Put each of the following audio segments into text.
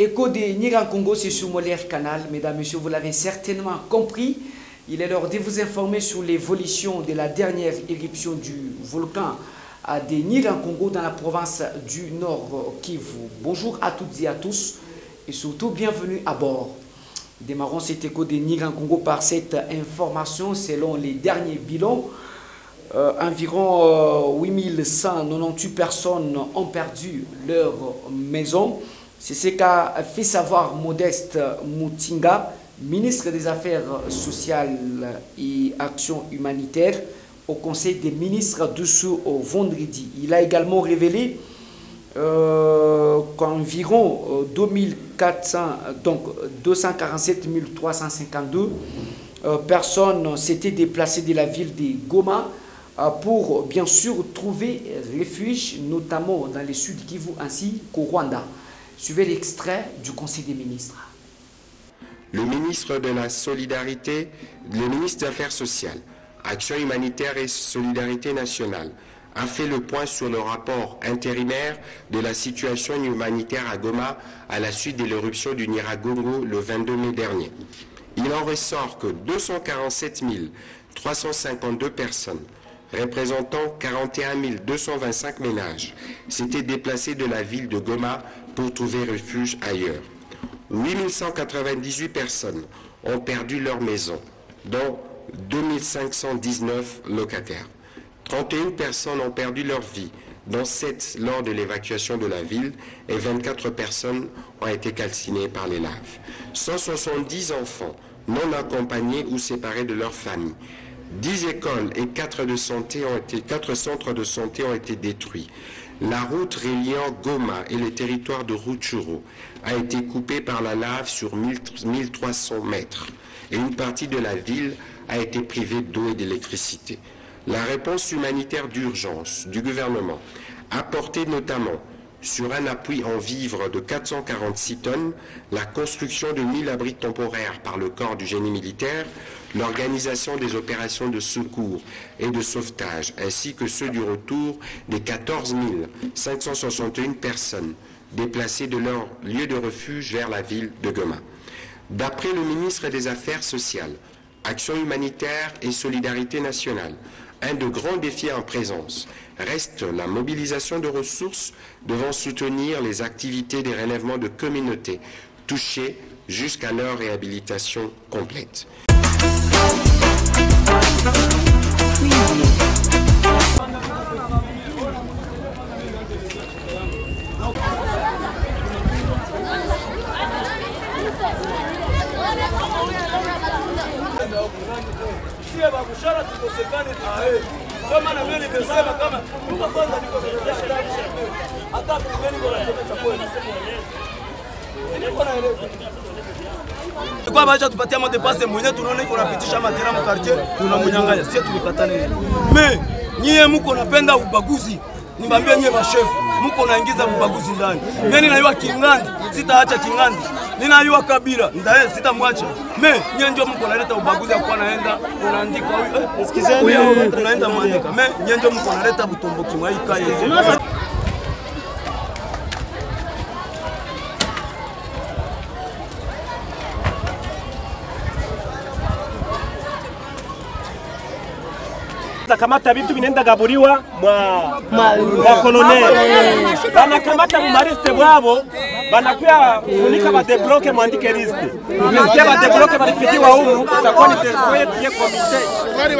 Écho de Nirankongo, c'est sur Molaire Canal. Mesdames, Messieurs, vous l'avez certainement compris. Il est l'heure de vous informer sur l'évolution de la dernière éruption du volcan de Nirankongo dans la province du Nord Kivu. Bonjour à toutes et à tous et surtout bienvenue à bord. Démarrons cet écho de Nirankongo par cette information. Selon les derniers bilans, environ 8198 personnes ont perdu leur maison. C'est ce qu'a fait savoir Modeste Mutinga, ministre des Affaires sociales et Action humanitaire, au Conseil des ministres de ce vendredi. Il a également révélé qu'environ 247 352 personnes s'étaient déplacées de la ville de Goma pour bien sûr trouver refuge, notamment dans le sud Kivu ainsi qu'au Rwanda. Suivez l'extrait du Conseil des ministres. Le ministre de la Solidarité, le ministre des Affaires sociales, Action humanitaire et Solidarité nationale, a fait le point sur le rapport intérimaire de la situation humanitaire à Goma à la suite de l'éruption du Nyiragongo le 22 mai dernier. Il en ressort que 247 352 personnes, représentant 41 225 ménages, s'étaient déplacés de la ville de Goma pour trouver refuge ailleurs. 8 198 personnes ont perdu leur maison, dont 2519 locataires. 31 personnes ont perdu leur vie, dont 7 lors de l'évacuation de la ville, et 24 personnes ont été calcinées par les laves. 170 enfants non accompagnés ou séparés de leur famille. 10 écoles et 4 centres de santé ont été détruits. La route reliant Goma et le territoire de Rutshuru a été coupée par la lave sur 1300 mètres et une partie de la ville a été privée d'eau et d'électricité. La réponse humanitaire d'urgence du gouvernement a porté notamment sur un appui en vivres de 446 tonnes, la construction de 1000 abris temporaires par le corps du génie militaire, l'organisation des opérations de secours et de sauvetage, ainsi que ceux du retour des 14 561 personnes déplacées de leur lieu de refuge vers la ville de Goma. D'après le ministre des Affaires sociales, Action humanitaire et Solidarité nationale, un de grands défis en présence reste la mobilisation de ressources devant soutenir les activités des relèvements de communautés touchées jusqu'à leur réhabilitation complète. Kwa bacha tupatia madepase mwenye tunaona iko napitisha matera mu quartier tunamunyanganya sisi tulikatana yeye. Me nyie mko napenda ubaguzi. Nimbambie nyie ba chef mko naingiza ubaguzi ndani. Mimi ninayua Kingandi sitaacha Kingandi. Ninayua Kabila ndaye sitamwacha. Me nyie ndio mko naleta ubaguzi kwa naenda unaandika sikizeni unaenda mwandika. Me nyie ndio mko naleta butomboki mwaika yeye. Kamata vitu vinaenda gaburiwa mwa kolonel. Banakamata mumariste bwabo banakuya funika ba debloke mwandike liste. Nisikia ba debloke balipitiwa humu itakuwa ni territoire ya komite. Kweli.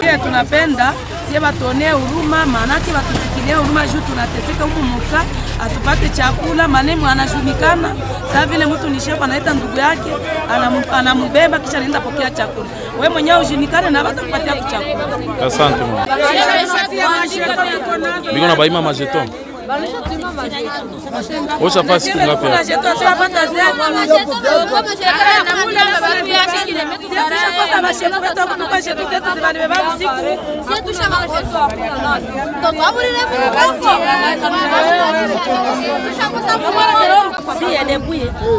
Kweli. Tunapenda sie batone huruma manake batusikilie huruma juu tunateseka huko muka atupate chakula maneno anajulikana sasa vile mtu ni chef anaita ndugu yake anambeba kisha anaenda pokea chakula wewe mwenyewe ujinikane na batakupatia chakula. Asante mama. Biko na baima majeton. Ocha fasi tungapi?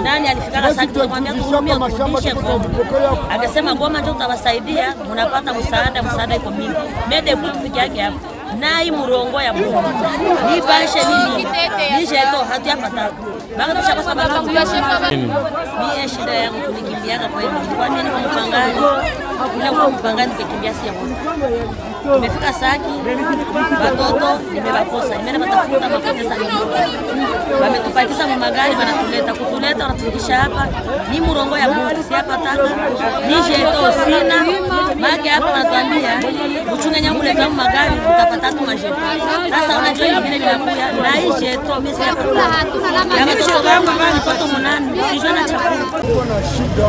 Nani alifika sasa kumwambia kuhurumia kurudishe Goma. Akasema Goma ndio utawasaidia, mnapata msaada iko mingi. Mede butu yake hapo. na hii murongo ya Mungu ni bashe ni jeto hatuyapata banga tusha kwa sababu ni shida yangu tunikimbiaga kwa hiyo kwa nini kwa mpangani ila kwa mpangani kikimbia si hapo nimefika Saki watoto nimewakosa nimepata makosa wametupakiza magari wanatuleta wanatufikisha hapa ni murongo ya Mungu si hapa taka ni jeto sina mage hapa wanatuambia uchunge nyangu leta magari utapata tu majeto sasa unajua ingine vinakuya na hii jeto mimi si hapa ya watoto wangu kama mtoto mnani sijua na chakula kuna shida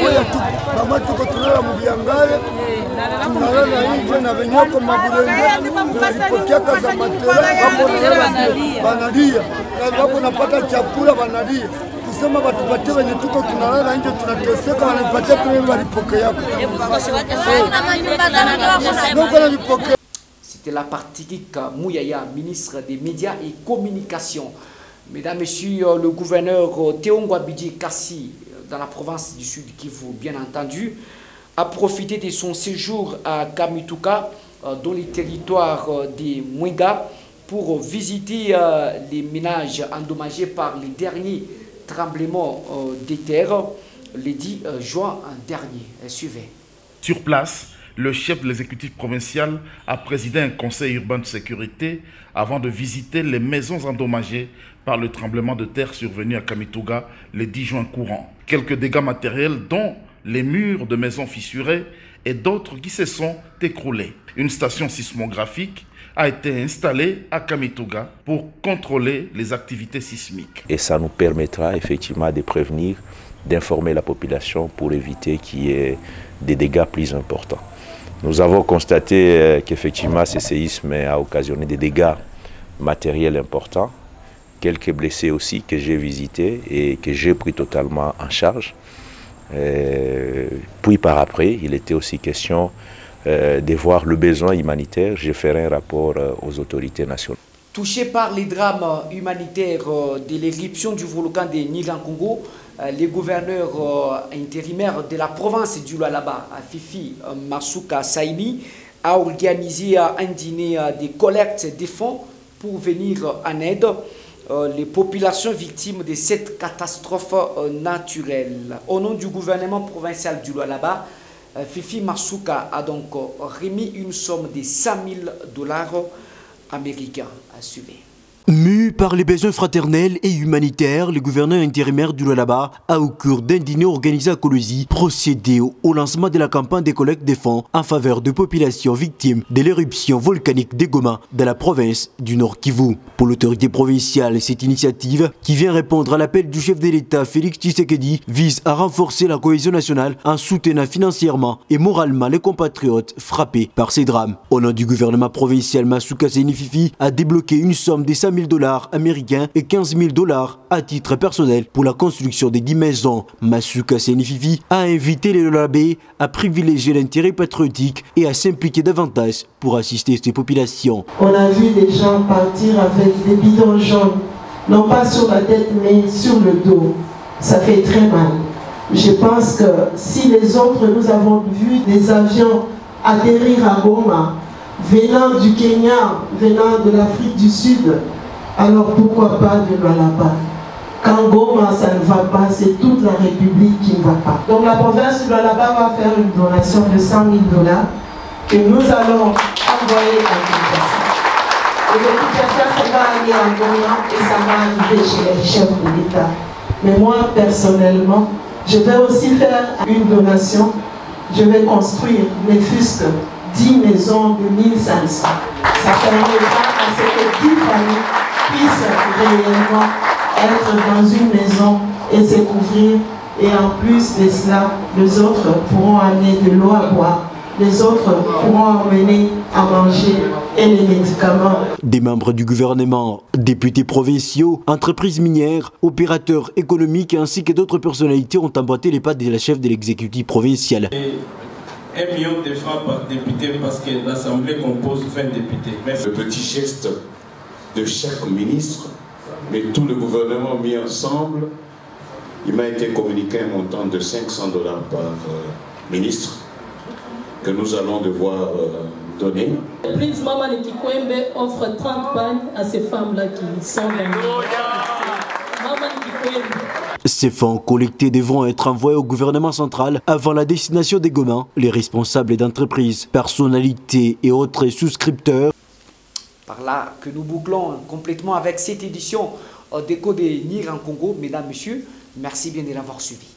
moja tu kama tuko tunala mbiangale tunalala nje na venyoko mabulenge tunalipotea kaza matela hapo banalia na hapo napata chakula banalia kusema watupatie wenye tuko tunalala nje tunateseka wanapatia tu walipokea C'était la partie Mouyaya, ministre des Médias et Communications. Mesdames, Messieurs, le gouverneur Théongo Abidji Kassi, dans la province du Sud Kivu, bien entendu, a profité de son séjour à Kamituga, dans les territoires des Mwenga, pour visiter les ménages endommagés par les derniers tremblements des terres, le 10 juin dernier. Suivez. Sur place, le chef de l'exécutif provincial a présidé un conseil urbain de sécurité avant de visiter les maisons endommagées par le tremblement de terre survenu à Kamituga le 10 juin courant. Quelques dégâts matériels dont les murs de maisons fissurés et d'autres qui se sont écroulés. Une station sismographique a été installée à Kamituga pour contrôler les activités sismiques. Et ça nous permettra effectivement de prévenir, d'informer la population pour éviter qu'il y ait des dégâts plus importants. Nous avons constaté qu'effectivement ce séisme a occasionné des dégâts matériels importants, quelques blessés aussi que j'ai visités et que j'ai pris totalement en charge. Puis par après, il était aussi question de voir le besoin humanitaire. Je ferai un rapport aux autorités nationales. Touché par les drames humanitaires de l'éruption du volcan de Nyiragongo, le gouverneur intérimaire de la province du Lualaba, Fifi Masuka Saini, a organisé un dîner de collecte de fonds pour venir en aide les populations victimes de cette catastrophe naturelle. Au nom du gouvernement provincial du Lualaba, Fifi Masuka a donc remis une somme de $100,000 américains à suivre. Mu par les besoins fraternels et humanitaires, le gouverneur intérimaire du Lualaba a au cours d'un dîner organisé à Kolwezi procédé au lancement de la campagne de collecte de fonds en faveur de populations victimes de l'éruption volcanique de Goma dans la province du Nord Kivu. Pour l'autorité provinciale, cette initiative, qui vient répondre à l'appel du chef de l'État Félix Tshisekedi, vise à renforcer la cohésion nationale en soutenant financièrement et moralement les compatriotes frappés par ces drames. Au nom du gouvernement provincial, Masuka Saini Fifi a débloqué une somme de $100,000 américains et $15,000 à titre personnel pour la construction des 10 maisons. Masuka Saini Fifi a invité les Lualabais à privilégier l'intérêt patriotique et à s'impliquer davantage pour assister ces populations. On a vu des gens partir avec des bidons jaunes, non pas sur la tête mais sur le dos. Ça fait très mal. Je pense que si les autres, nous avons vu des avions atterrir à Goma, venant du Kenya, venant de l'Afrique du Sud, alors pourquoi pas de Lualaba? Quand Goma ça ne va pas, c'est toute la République qui ne va pas. Donc la province de Lualaba va faire une donation de $100,000 que nous allons envoyer à Kinshasa. Et le Kinshasa, ça va aller à Goma et ça va arriver chez les chefs de l'État. Mais moi, personnellement, je vais aussi faire une donation. Je vais construire, ne fût-ce que 10 maisons de 1500. Ça permettra à ce que 10 familles puissent réellement être dans une maison et se couvrir. Et en plus de cela, les autres pourront amener de l'eau à boire. Les autres pourront emmener à manger et les médicaments. Des membres du gouvernement, députés provinciaux, entreprises minières, opérateurs économiques ainsi que d'autres personnalités ont emboîté les pas de la chef de l'exécutif provincial. 1 million de francs par député parce que l'Assemblée compose 20 députés. Le petit geste de chaque ministre, mais tout le gouvernement mis ensemble, il m'a été communiqué un montant de $500 par ministre. que nous allons devoir donner. Prince Maman Kikwembe offre 30 pagnes à ces femmes-là qui sont dans le Maman Kikwembe. Ces fonds collectés devront être envoyés au gouvernement central avant la destination des Gomans. Les responsables d'entreprises, personnalités et autres souscripteurs. Par là que nous bouclons complètement avec cette édition d'Écho des Nirs en Congo. Mesdames, Messieurs, merci bien de l'avoir suivi.